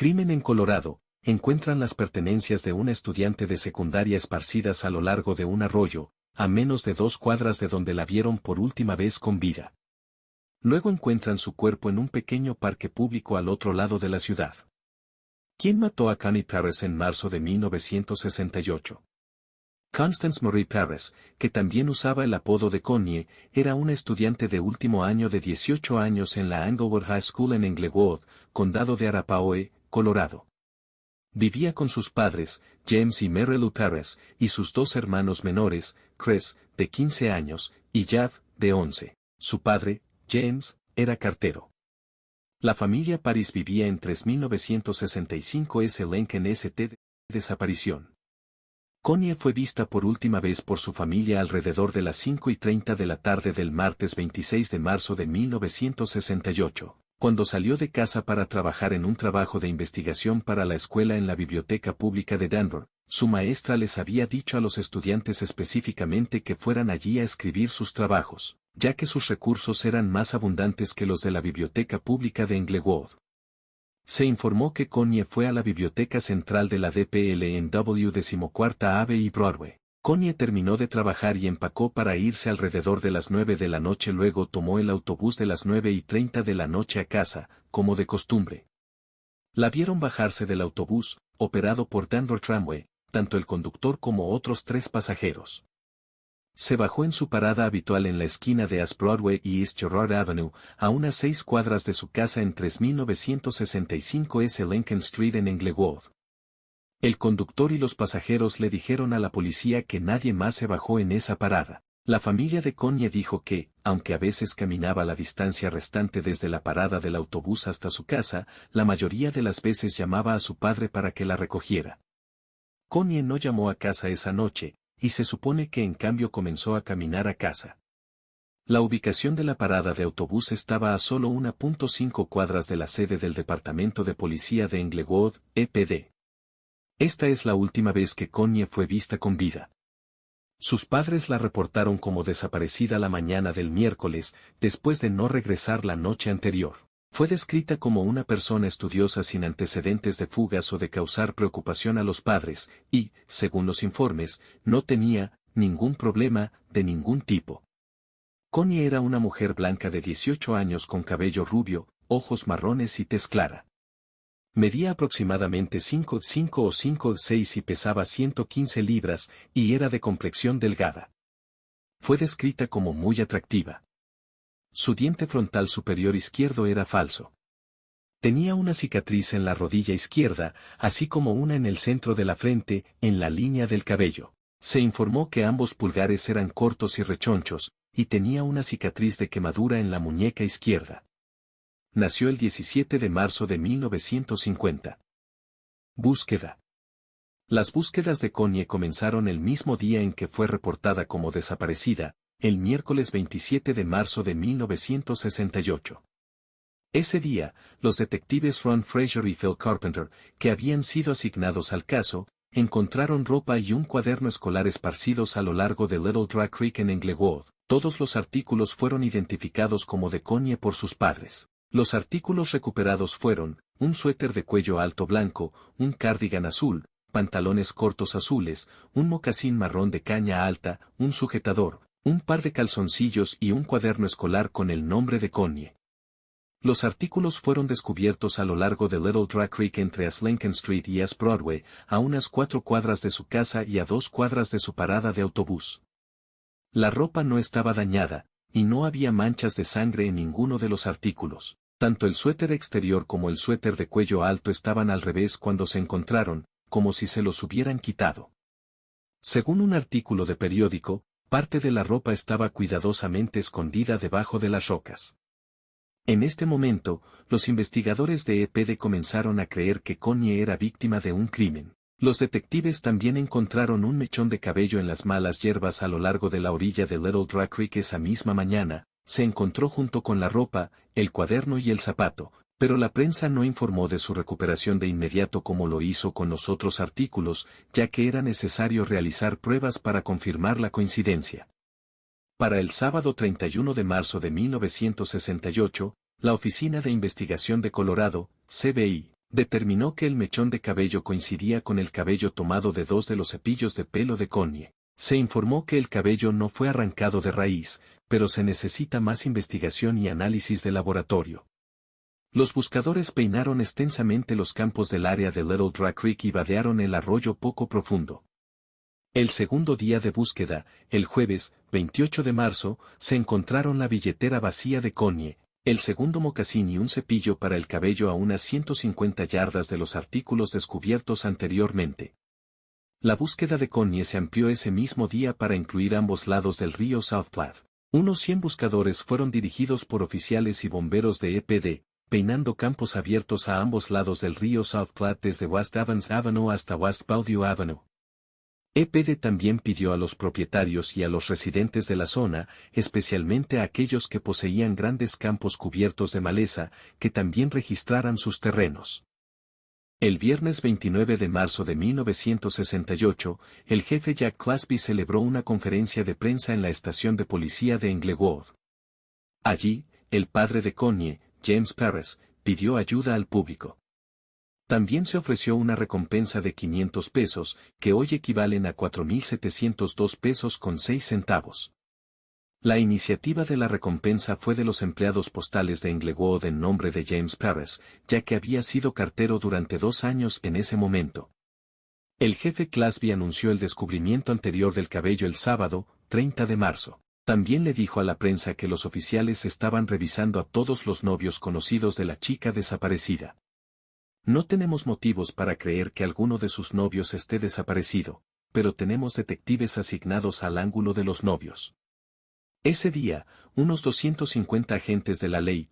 Crimen en Colorado. Encuentran las pertenencias de una estudiante de secundaria esparcidas a lo largo de un arroyo, a menos de 2 cuadras de donde la vieron por última vez con vida. Luego encuentran su cuerpo en un pequeño parque público al otro lado de la ciudad. ¿Quién mató a Connie Parris en marzo de 1968? Constance Marie Parris, que también usaba el apodo de Connie, era una estudiante de último año de 18 años en la Englewood High School en Englewood, condado de Arapahoe, Colorado. Vivía con sus padres, James y Mary Lou Parris, y sus 2 hermanos menores, Chris, de 15 años, y Jav, de 11. Su padre, James, era cartero. La familia Parris vivía en 3965 S. Lincoln St. Desaparición. Connie fue vista por última vez por su familia alrededor de las 5:30 de la tarde del martes 26 de marzo de 1968. Cuando salió de casa para trabajar en un trabajo de investigación para la escuela en la biblioteca pública de Denver, su maestra les había dicho a los estudiantes específicamente que fueran allí a escribir sus trabajos, ya que sus recursos eran más abundantes que los de la biblioteca pública de Englewood. Se informó que Connie fue a la biblioteca central de la DPL en W14ª Ave y Broadway. Connie terminó de trabajar y empacó para irse alrededor de las 9 de la noche. Luego tomó el autobús de las 9:30 de la noche a casa, como de costumbre. La vieron bajarse del autobús, operado por Denver Tramway, tanto el conductor como otros 3 pasajeros. Se bajó en su parada habitual en la esquina de East Broadway y East Girard Avenue, a unas 6 cuadras de su casa en 3965 S. Lincoln Street en Englewood. El conductor y los pasajeros le dijeron a la policía que nadie más se bajó en esa parada. La familia de Connie dijo que, aunque a veces caminaba la distancia restante desde la parada del autobús hasta su casa, la mayoría de las veces llamaba a su padre para que la recogiera. Connie no llamó a casa esa noche, y se supone que en cambio comenzó a caminar a casa. La ubicación de la parada de autobús estaba a solo 1.5 cuadras de la sede del Departamento de Policía de Englewood, EPD. Esta es la última vez que Connie fue vista con vida. Sus padres la reportaron como desaparecida la mañana del miércoles, después de no regresar la noche anterior. Fue descrita como una persona estudiosa sin antecedentes de fugas o de causar preocupación a los padres, y, según los informes, no tenía ningún problema de ningún tipo. Connie era una mujer blanca de 18 años con cabello rubio, ojos marrones y tez clara. Medía aproximadamente 5'5" o 5'6" y pesaba 115 libras, y era de complexión delgada. Fue descrita como muy atractiva. Su diente frontal superior izquierdo era falso. Tenía una cicatriz en la rodilla izquierda, así como una en el centro de la frente, en la línea del cabello. Se informó que ambos pulgares eran cortos y rechonchos, y tenía una cicatriz de quemadura en la muñeca izquierda. Nació el 17 de marzo de 1950. Búsqueda. Las búsquedas de Connie comenzaron el mismo día en que fue reportada como desaparecida, el miércoles 27 de marzo de 1968. Ese día, los detectives Ron Fraser y Phil Carpenter, que habían sido asignados al caso, encontraron ropa y un cuaderno escolar esparcidos a lo largo de Little Dry Creek en Englewood. Todos los artículos fueron identificados como de Connie por sus padres. Los artículos recuperados fueron, un suéter de cuello alto blanco, un cardigan azul, pantalones cortos azules, un mocasín marrón de caña alta, un sujetador, un par de calzoncillos y un cuaderno escolar con el nombre de Connie. Los artículos fueron descubiertos a lo largo de Little Dry Creek entre East Lincoln Street y East Broadway, a unas 4 cuadras de su casa y a 2 cuadras de su parada de autobús. La ropa no estaba dañada, y no había manchas de sangre en ninguno de los artículos. Tanto el suéter exterior como el suéter de cuello alto estaban al revés cuando se encontraron, como si se los hubieran quitado. Según un artículo de periódico, parte de la ropa estaba cuidadosamente escondida debajo de las rocas. En este momento, los investigadores de EPD comenzaron a creer que Connie era víctima de un crimen. Los detectives también encontraron un mechón de cabello en las malas hierbas a lo largo de la orilla de Little Dry Creek esa misma mañana. Se encontró junto con la ropa, el cuaderno y el zapato, pero la prensa no informó de su recuperación de inmediato como lo hizo con los otros artículos, ya que era necesario realizar pruebas para confirmar la coincidencia. Para el sábado 31 de marzo de 1968, la Oficina de Investigación de Colorado, CBI, Determinó que el mechón de cabello coincidía con el cabello tomado de dos de los cepillos de pelo de Connie. Se informó que el cabello no fue arrancado de raíz, pero se necesita más investigación y análisis de laboratorio. Los buscadores peinaron extensamente los campos del área de Little Dry Creek y vadearon el arroyo poco profundo. El segundo día de búsqueda, el jueves, 28 de marzo, se encontraron la billetera vacía de Connie, el segundo mocasín y un cepillo para el cabello a unas 150 yardas de los artículos descubiertos anteriormente. La búsqueda de Connie se amplió ese mismo día para incluir ambos lados del río South Platte. Unos 100 buscadores fueron dirigidos por oficiales y bomberos de EPD, peinando campos abiertos a ambos lados del río South Platte desde West Evans Avenue hasta West Bellevue Avenue. EPD también pidió a los propietarios y a los residentes de la zona, especialmente a aquellos que poseían grandes campos cubiertos de maleza, que también registraran sus terrenos. El viernes 29 de marzo de 1968, el jefe Jack Clasby celebró una conferencia de prensa en la estación de policía de Englewood. Allí, el padre de Connie, James Parris, pidió ayuda al público. También se ofreció una recompensa de 500 pesos, que hoy equivalen a 4.702 pesos con 6 centavos. La iniciativa de la recompensa fue de los empleados postales de Englewood en nombre de James Parris, ya que había sido cartero durante 2 años en ese momento. El jefe Clasby anunció el descubrimiento anterior del cabello el sábado, 30 de marzo. También le dijo a la prensa que los oficiales estaban revisando a todos los novios conocidos de la chica desaparecida. No tenemos motivos para creer que alguno de sus novios esté desaparecido, pero tenemos detectives asignados al ángulo de los novios. Ese día, unos 250 agentes de la ley,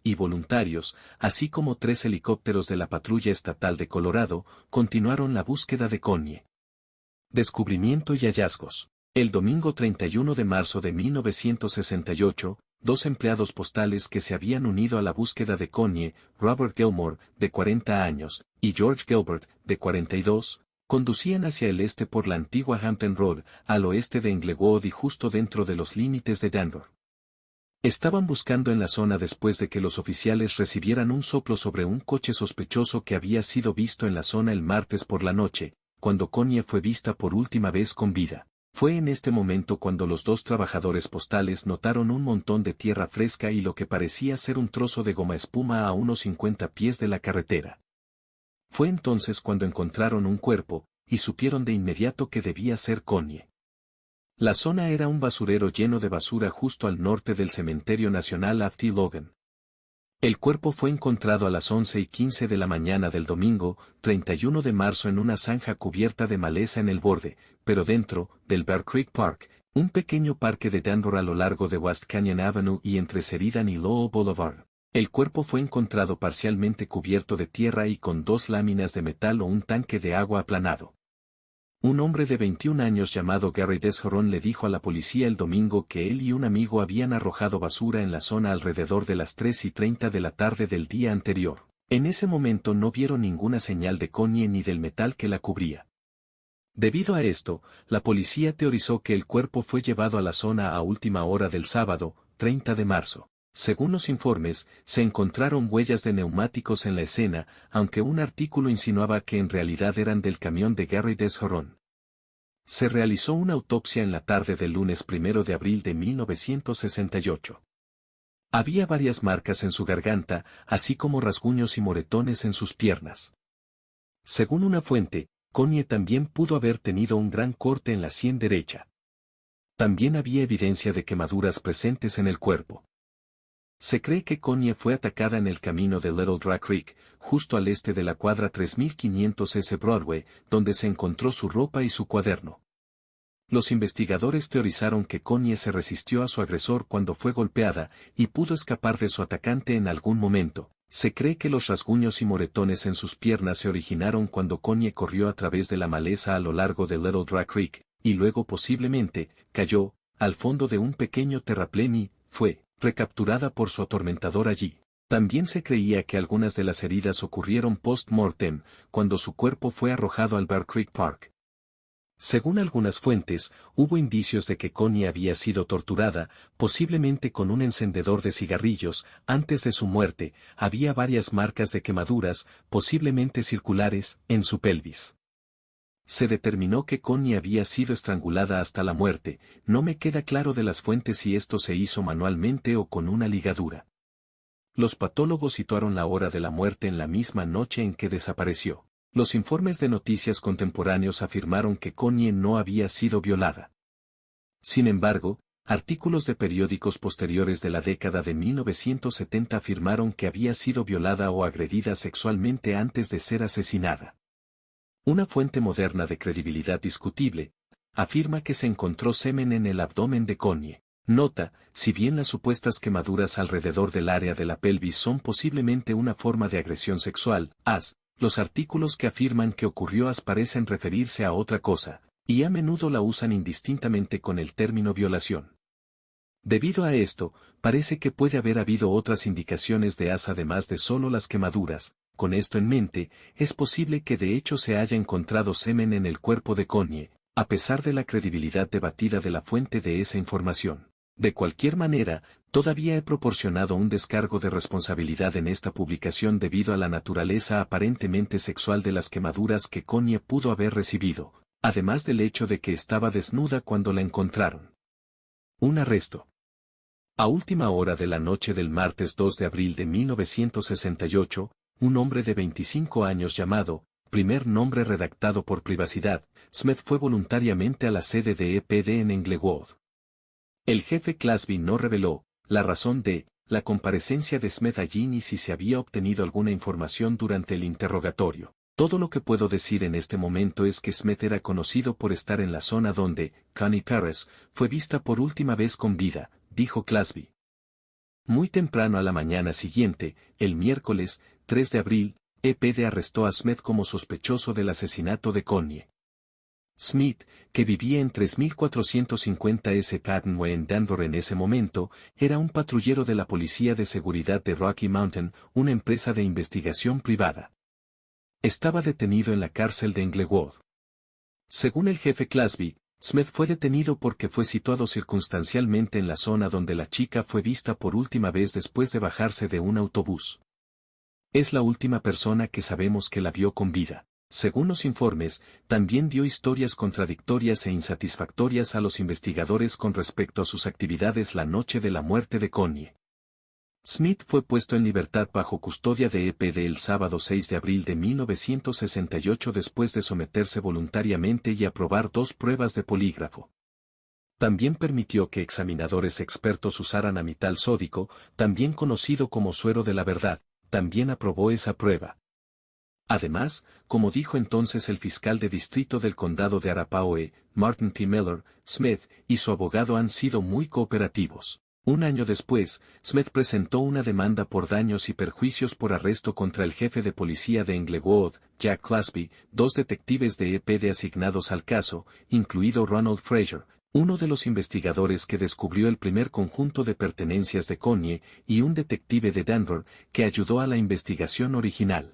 y voluntarios, así como 3 helicópteros de la Patrulla Estatal de Colorado, continuaron la búsqueda de Connie. Descubrimiento y hallazgos. El domingo 31 de marzo de 1968, 2 empleados postales que se habían unido a la búsqueda de Connie, Robert Gilmore, de 40 años, y George Gilbert, de 42, conducían hacia el este por la antigua Hampton Road, al oeste de Englewood y justo dentro de los límites de Denver. Estaban buscando en la zona después de que los oficiales recibieran un soplo sobre un coche sospechoso que había sido visto en la zona el martes por la noche, cuando Connie fue vista por última vez con vida. Fue en este momento cuando los 2 trabajadores postales notaron un montón de tierra fresca y lo que parecía ser un trozo de goma espuma a unos 50 pies de la carretera. Fue entonces cuando encontraron un cuerpo, y supieron de inmediato que debía ser Connie. La zona era un basurero lleno de basura justo al norte del Cementerio Nacional Afty Logan. El cuerpo fue encontrado a las 11:15 de la mañana del domingo, 31 de marzo en una zanja cubierta de maleza en el borde, pero dentro, del Bear Creek Park, un pequeño parque de Denver a lo largo de West Canyon Avenue y entre Sheridan y Lowell Boulevard. El cuerpo fue encontrado parcialmente cubierto de tierra y con 2 láminas de metal o un tanque de agua aplanado. Un hombre de 21 años llamado Gary Deshoron le dijo a la policía el domingo que él y un amigo habían arrojado basura en la zona alrededor de las 3:30 de la tarde del día anterior. En ese momento no vieron ninguna señal de Connie ni del metal que la cubría. Debido a esto, la policía teorizó que el cuerpo fue llevado a la zona a última hora del sábado, 30 de marzo. Según los informes, se encontraron huellas de neumáticos en la escena, aunque un artículo insinuaba que en realidad eran del camión de Gary Deshoron. Se realizó una autopsia en la tarde del lunes 1 de abril de 1968. Había varias marcas en su garganta, así como rasguños y moretones en sus piernas. Según una fuente, Connie también pudo haber tenido un gran corte en la sien derecha. También había evidencia de quemaduras presentes en el cuerpo. Se cree que Connie fue atacada en el camino de Little Dry Creek, justo al este de la cuadra 3500 S Broadway, donde se encontró su ropa y su cuaderno. Los investigadores teorizaron que Connie se resistió a su agresor cuando fue golpeada, y pudo escapar de su atacante en algún momento. Se cree que los rasguños y moretones en sus piernas se originaron cuando Connie corrió a través de la maleza a lo largo de Little Dry Creek, y luego posiblemente, cayó, al fondo de un pequeño terraplén y, fue recapturada por su atormentador allí. También se creía que algunas de las heridas ocurrieron post-mortem, cuando su cuerpo fue arrojado al Bear Creek Park. Según algunas fuentes, hubo indicios de que Connie había sido torturada, posiblemente con un encendedor de cigarrillos. Antes de su muerte, había varias marcas de quemaduras, posiblemente circulares, en su pelvis. Se determinó que Connie había sido estrangulada hasta la muerte. No me queda claro de las fuentes si esto se hizo manualmente o con una ligadura. Los patólogos situaron la hora de la muerte en la misma noche en que desapareció. Los informes de noticias contemporáneos afirmaron que Connie no había sido violada. Sin embargo, artículos de periódicos posteriores de la década de 1970 afirmaron que había sido violada o agredida sexualmente antes de ser asesinada. Una fuente moderna de credibilidad discutible afirma que se encontró semen en el abdomen de Connie. Nota, si bien las supuestas quemaduras alrededor del área de la pelvis son posiblemente una forma de agresión sexual, los artículos que afirman que ocurrió parecen referirse a otra cosa, y a menudo la usan indistintamente con el término violación. Debido a esto, parece que puede haber habido otras indicaciones de además de solo las quemaduras. Con esto en mente, es posible que de hecho se haya encontrado semen en el cuerpo de Connie, a pesar de la credibilidad debatida de la fuente de esa información. De cualquier manera, todavía he proporcionado un descargo de responsabilidad en esta publicación debido a la naturaleza aparentemente sexual de las quemaduras que Connie pudo haber recibido, además del hecho de que estaba desnuda cuando la encontraron. Un arresto. A última hora de la noche del martes 2 de abril de 1968, un hombre de 25 años llamado, primer nombre redactado por privacidad, Smith fue voluntariamente a la sede de EPD en Englewood. El jefe Clasby no reveló la razón de la comparecencia de Smith allí ni si se había obtenido alguna información durante el interrogatorio. Todo lo que puedo decir en este momento es que Smith era conocido por estar en la zona donde Connie Perez fue vista por última vez con vida, dijo Clasby. Muy temprano a la mañana siguiente, el miércoles, 3 de abril, EPD arrestó a Smith como sospechoso del asesinato de Connie. Smith, que vivía en 3450 S. Patton Way en Denver en ese momento, era un patrullero de la Policía de Seguridad de Rocky Mountain, una empresa de investigación privada. Estaba detenido en la cárcel de Englewood. Según el jefe Clasby, Smith fue detenido porque fue situado circunstancialmente en la zona donde la chica fue vista por última vez después de bajarse de un autobús. Es la última persona que sabemos que la vio con vida. Según los informes, también dio historias contradictorias e insatisfactorias a los investigadores con respecto a sus actividades la noche de la muerte de Connie. Smith fue puesto en libertad bajo custodia de EPD el sábado 6 de abril de 1968 después de someterse voluntariamente y aprobar 2 pruebas de polígrafo. También permitió que examinadores expertos usaran amital sódico, también conocido como suero de la verdad, también aprobó esa prueba. Además, como dijo entonces el fiscal de distrito del condado de Arapahoe, Martin P. Miller, Smith y su abogado han sido muy cooperativos. Un año después, Smith presentó una demanda por daños y perjuicios por arresto contra el jefe de policía de Englewood, Jack Clasby, 2 detectives de EPD asignados al caso, incluido Ronald Fraser, uno de los investigadores que descubrió el primer conjunto de pertenencias de Connie, y un detective de Denver, que ayudó a la investigación original.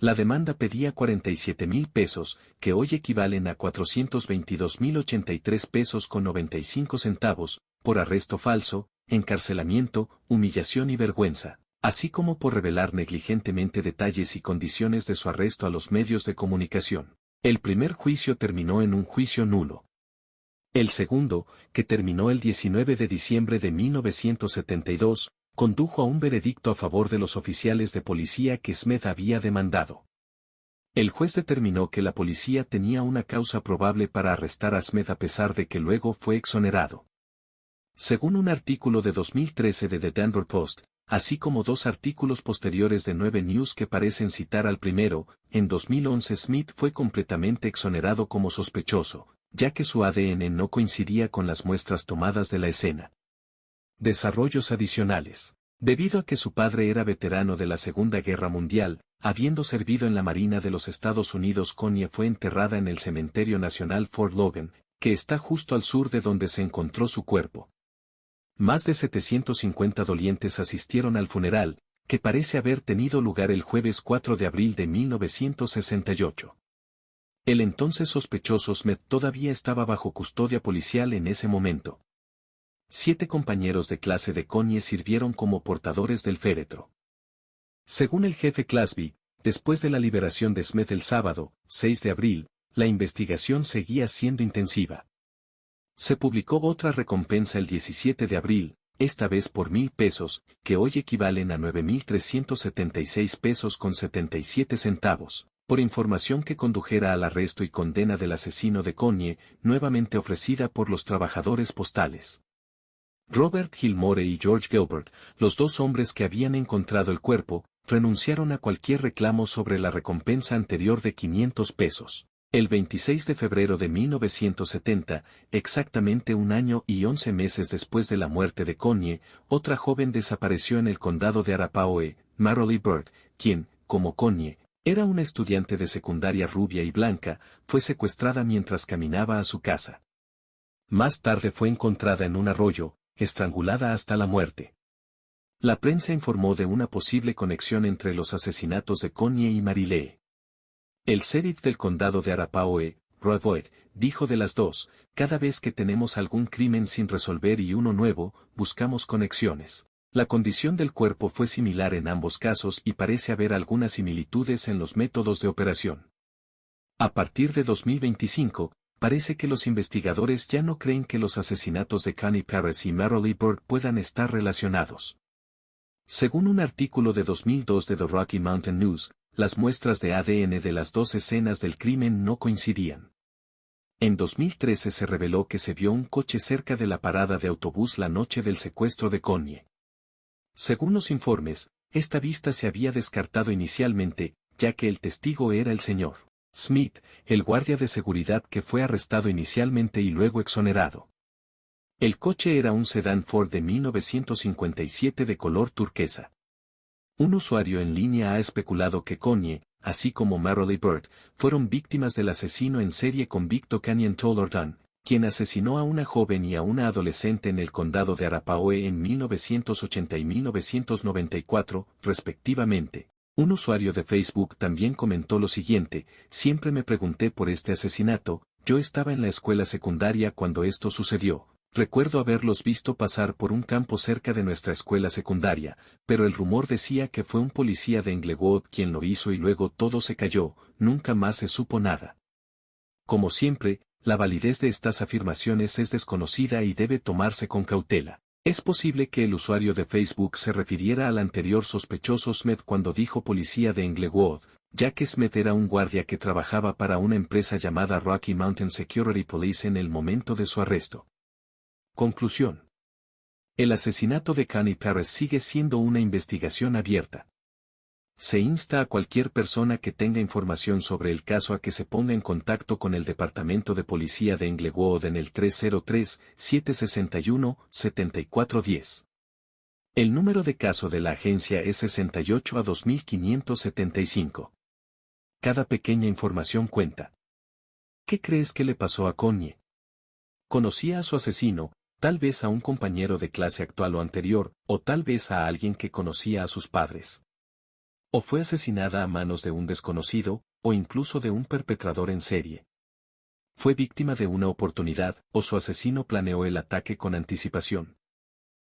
La demanda pedía 47,000 pesos, que hoy equivalen a 422,083 pesos con 95 centavos, por arresto falso, encarcelamiento, humillación y vergüenza, así como por revelar negligentemente detalles y condiciones de su arresto a los medios de comunicación. El primer juicio terminó en un juicio nulo. El segundo, que terminó el 19 de diciembre de 1972, condujo a un veredicto a favor de los oficiales de policía que Smith había demandado. El juez determinó que la policía tenía una causa probable para arrestar a Smith a pesar de que luego fue exonerado. Según un artículo de 2013 de The Denver Post, así como 2 artículos posteriores de 9 News que parecen citar al primero, en 2011 Smith fue completamente exonerado como sospechoso, ya que su ADN no coincidía con las muestras tomadas de la escena. Desarrollos adicionales. Debido a que su padre era veterano de la Segunda Guerra Mundial, habiendo servido en la Marina de los Estados Unidos, Connie fue enterrada en el Cementerio Nacional Fort Logan, que está justo al sur de donde se encontró su cuerpo. Más de 750 dolientes asistieron al funeral, que parece haber tenido lugar el jueves 4 de abril de 1968. El entonces sospechoso Smith todavía estaba bajo custodia policial en ese momento. 7 compañeros de clase de Connie sirvieron como portadores del féretro. Según el jefe Clasby, después de la liberación de Smith el sábado, 6 de abril, la investigación seguía siendo intensiva. Se publicó otra recompensa el 17 de abril, esta vez por $1,000, que hoy equivalen a 9,376 pesos con 77 centavos, por información que condujera al arresto y condena del asesino de Connie, nuevamente ofrecida por los trabajadores postales. Robert Gilmore y George Gilbert, los 2 hombres que habían encontrado el cuerpo, renunciaron a cualquier reclamo sobre la recompensa anterior de 500 pesos. El 26 de febrero de 1970, exactamente 1 año y 11 meses después de la muerte de Connie, otra joven desapareció en el condado de Arapahoe, Marilee Bird, quien, como Connie, era una estudiante de secundaria rubia y blanca, fue secuestrada mientras caminaba a su casa. Más tarde fue encontrada en un arroyo, estrangulada hasta la muerte. La prensa informó de una posible conexión entre los asesinatos de Connie y Marilee. El sheriff del condado de Arapahoe, Roy Boyd, dijo de las dos: cada vez que tenemos algún crimen sin resolver y uno nuevo, buscamos conexiones. La condición del cuerpo fue similar en ambos casos y parece haber algunas similitudes en los métodos de operación. A partir de 2025, parece que los investigadores ya no creen que los asesinatos de Connie Paris y Marilee Bird puedan estar relacionados. Según un artículo de 2002 de The Rocky Mountain News, las muestras de ADN de las 2 escenas del crimen no coincidían. En 2013 se reveló que se vio un coche cerca de la parada de autobús la noche del secuestro de Connie. Según los informes, esta vista se había descartado inicialmente, ya que el testigo era el señor Smith, el guardia de seguridad que fue arrestado inicialmente y luego exonerado. El coche era un sedán Ford de 1957 de color turquesa. Un usuario en línea ha especulado que Connie, así como Marilee Bird, fueron víctimas del asesino en serie convicto Kenyon Tollard, quien asesinó a una joven y a una adolescente en el condado de Arapahoe en 1980 y 1994, respectivamente. Un usuario de Facebook también comentó lo siguiente: siempre me pregunté por este asesinato, yo estaba en la escuela secundaria cuando esto sucedió. Recuerdo haberlos visto pasar por un campo cerca de nuestra escuela secundaria, pero el rumor decía que fue un policía de Englewood quien lo hizo y luego todo se cayó, nunca más se supo nada. Como siempre, la validez de estas afirmaciones es desconocida y debe tomarse con cautela. Es posible que el usuario de Facebook se refiriera al anterior sospechoso Smith cuando dijo policía de Englewood, ya que Smith era un guardia que trabajaba para una empresa llamada Rocky Mountain Security Police en el momento de su arresto. Conclusión. El asesinato de Connie Paris sigue siendo una investigación abierta. Se insta a cualquier persona que tenga información sobre el caso a que se ponga en contacto con el Departamento de Policía de Englewood en el 303-761-7410. El número de caso de la agencia es 68 a 2575. Cada pequeña información cuenta. ¿Qué crees que le pasó a Connie? ¿Conocía a su asesino? Tal vez a un compañero de clase actual o anterior, o tal vez a alguien que conocía a sus padres. O fue asesinada a manos de un desconocido, o incluso de un perpetrador en serie. Fue víctima de una oportunidad, o su asesino planeó el ataque con anticipación.